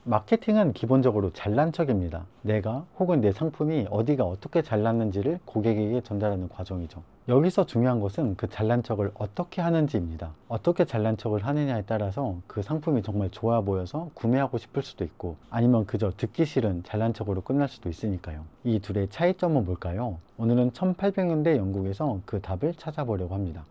마케팅은 기본적으로 잘난 척입니다. 내가 혹은 내 상품이 어디가 어떻게 잘났는지를 고객에게 전달하는 과정이죠. 여기서 중요한 것은 그 잘난 척을 어떻게 하는지입니다. 어떻게 잘난 척을 하느냐에 따라서 그 상품이 정말 좋아 보여서 구매하고 싶을 수도 있고, 아니면 그저 듣기 싫은 잘난 척으로 끝날 수도 있으니까요. 이 둘의 차이점은 뭘까요? 오늘은 1800년대 영국에서 그 답을 찾아보려고 합니다.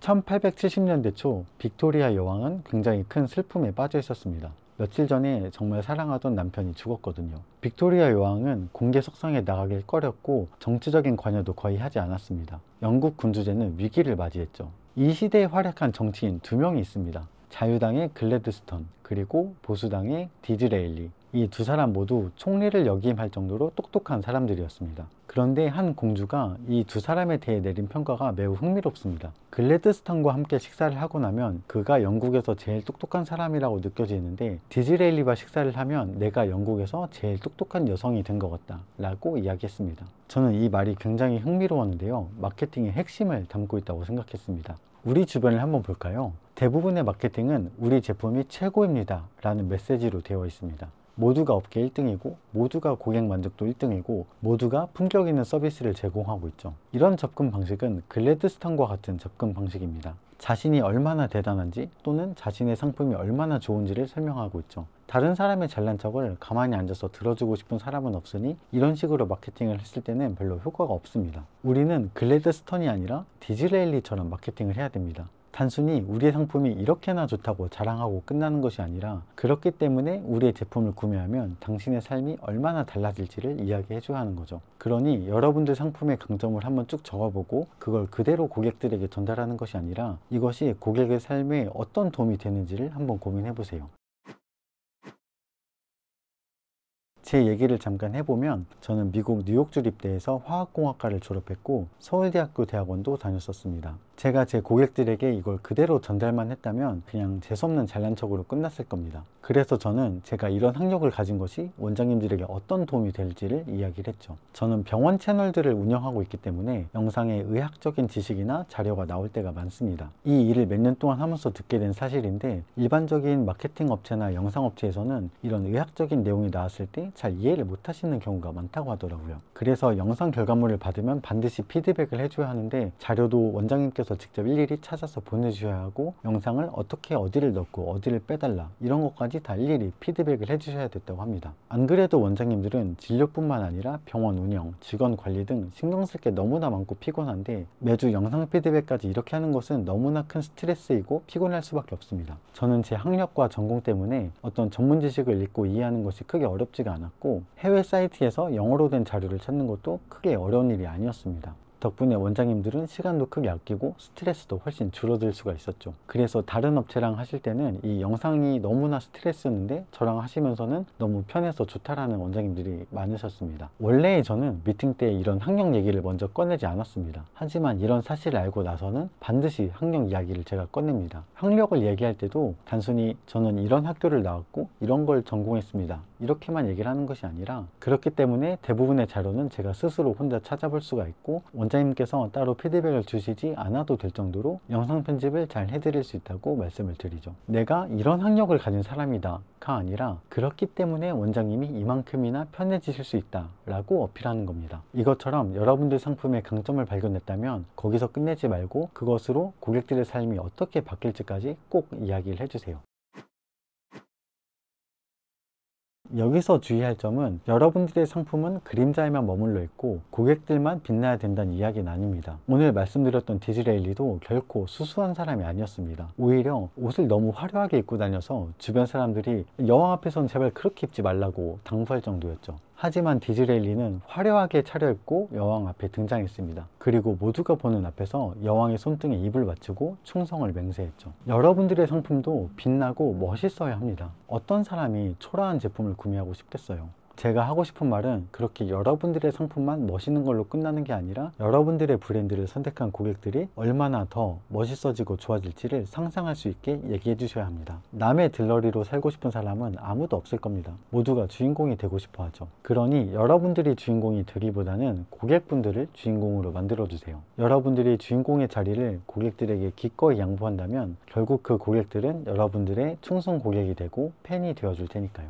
1870년대 초 빅토리아 여왕은 굉장히 큰 슬픔에 빠져 있었습니다. 며칠 전에 정말 사랑하던 남편이 죽었거든요. 빅토리아 여왕은 공개 석상에 나가길 꺼렸고 정치적인 관여도 거의 하지 않았습니다. 영국 군주제는 위기를 맞이했죠. 이 시대에 활약한 정치인 두 명이 있습니다. 자유당의 글래드스턴, 그리고 보수당의 디즈레일리. 이 두 사람 모두 총리를 역임할 정도로 똑똑한 사람들이었습니다. 그런데 한 공주가 이 두 사람에 대해 내린 평가가 매우 흥미롭습니다. 글래드스턴과 함께 식사를 하고 나면 그가 영국에서 제일 똑똑한 사람이라고 느껴지는데, 디즈레일리와 식사를 하면 내가 영국에서 제일 똑똑한 여성이 된 것 같다 라고 이야기했습니다. 저는 이 말이 굉장히 흥미로웠는데요, 마케팅의 핵심을 담고 있다고 생각했습니다. 우리 주변을 한번 볼까요? 대부분의 마케팅은 우리 제품이 최고입니다 라는 메시지로 되어 있습니다. 모두가 업계 1등이고 모두가 고객 만족도 1등이고 모두가 품격 있는 서비스를 제공하고 있죠. 이런 접근 방식은 글래드스턴과 같은 접근 방식입니다. 자신이 얼마나 대단한지 또는 자신의 상품이 얼마나 좋은지를 설명하고 있죠. 다른 사람의 잘난 척을 가만히 앉아서 들어주고 싶은 사람은 없으니 이런 식으로 마케팅을 했을 때는 별로 효과가 없습니다. 우리는 글래드스턴이 아니라 디즈레일리처럼 마케팅을 해야 됩니다. 단순히 우리의 상품이 이렇게나 좋다고 자랑하고 끝나는 것이 아니라, 그렇기 때문에 우리의 제품을 구매하면 당신의 삶이 얼마나 달라질지를 이야기해 줘야 하는 거죠. 그러니 여러분들 상품의 강점을 한번 쭉 적어보고 그걸 그대로 고객들에게 전달하는 것이 아니라, 이것이 고객의 삶에 어떤 도움이 되는지를 한번 고민해 보세요. 제 얘기를 잠깐 해보면, 저는 미국 뉴욕주 입대해서 화학공학과를 졸업했고 서울대학교 대학원도 다녔었습니다. 제가 제 고객들에게 이걸 그대로 전달만 했다면 그냥 재수없는 잘난 척으로 끝났을 겁니다. 그래서 저는 제가 이런 학력을 가진 것이 원장님들에게 어떤 도움이 될지를 이야기를 했죠. 저는 병원 채널들을 운영하고 있기 때문에 영상에 의학적인 지식이나 자료가 나올 때가 많습니다. 이 일을 몇 년 동안 하면서 듣게 된 사실인데, 일반적인 마케팅 업체나 영상 업체에서는 이런 의학적인 내용이 나왔을 때 잘 이해를 못 하시는 경우가 많다고 하더라고요. 그래서 영상 결과물을 받으면 반드시 피드백을 해줘야 하는데, 자료도 원장님께서 직접 일일이 찾아서 보내주셔야 하고, 영상을 어떻게 어디를 넣고 어디를 빼달라 이런 것까지 다 일일이 피드백을 해주셔야 됐다고 합니다. 안 그래도 원장님들은 진료뿐만 아니라 병원 운영, 직원 관리 등 신경 쓸 게 너무나 많고 피곤한데, 매주 영상 피드백까지 이렇게 하는 것은 너무나 큰 스트레스이고 피곤할 수밖에 없습니다. 저는 제 학력과 전공 때문에 어떤 전문 지식을 읽고 이해하는 것이 크게 어렵지가 않았고, 해외 사이트에서 영어로 된 자료를 찾는 것도 크게 어려운 일이 아니었습니다. 덕분에 원장님들은 시간도 크게 아끼고 스트레스도 훨씬 줄어들 수가 있었죠. 그래서 다른 업체랑 하실 때는 이 영상이 너무나 스트레스였는데 저랑 하시면서는 너무 편해서 좋다라는 원장님들이 많으셨습니다. 원래 저는 미팅 때 이런 학력 얘기를 먼저 꺼내지 않았습니다. 하지만 이런 사실을 알고 나서는 반드시 학력 이야기를 제가 꺼냅니다. 학력을 얘기할 때도 단순히 저는 이런 학교를 나왔고 이런 걸 전공했습니다 이렇게만 얘기를 하는 것이 아니라, 그렇기 때문에 대부분의 자료는 제가 스스로 혼자 찾아볼 수가 있고 원장님께서 따로 피드백을 주시지 않아도 될 정도로 영상 편집을 잘 해드릴 수 있다고 말씀을 드리죠. 내가 이런 학력을 가진 사람이다 가 아니라, 그렇기 때문에 원장님이 이만큼이나 편해지실 수 있다 라고 어필하는 겁니다. 이것처럼 여러분들 상품의 강점을 발견했다면 거기서 끝내지 말고 그것으로 고객들의 삶이 어떻게 바뀔지까지 꼭 이야기를 해주세요. 여기서 주의할 점은, 여러분들의 상품은 그림자에만 머물러 있고 고객들만 빛나야 된다는 이야기는 아닙니다. 오늘 말씀드렸던 디즈레일리도 결코 수수한 사람이 아니었습니다. 오히려 옷을 너무 화려하게 입고 다녀서 주변 사람들이 여왕 앞에서는 제발 그렇게 입지 말라고 당부할 정도였죠. 하지만 디즈레일리는 화려하게 차려입고 여왕 앞에 등장했습니다. 그리고 모두가 보는 앞에서 여왕의 손등에 입을 맞추고 충성을 맹세했죠. 여러분들의 상품도 빛나고 멋있어야 합니다. 어떤 사람이 초라한 제품을 구매하고 싶겠어요? 제가 하고 싶은 말은 그렇게 여러분들의 상품만 멋있는 걸로 끝나는 게 아니라 여러분들의 브랜드를 선택한 고객들이 얼마나 더 멋있어지고 좋아질지를 상상할 수 있게 얘기해 주셔야 합니다. 남의 들러리로 살고 싶은 사람은 아무도 없을 겁니다. 모두가 주인공이 되고 싶어 하죠. 그러니 여러분들이 주인공이 되기보다는 고객분들을 주인공으로 만들어 주세요. 여러분들이 주인공의 자리를 고객들에게 기꺼이 양보한다면 결국 그 고객들은 여러분들의 충성 고객이 되고 팬이 되어 줄 테니까요.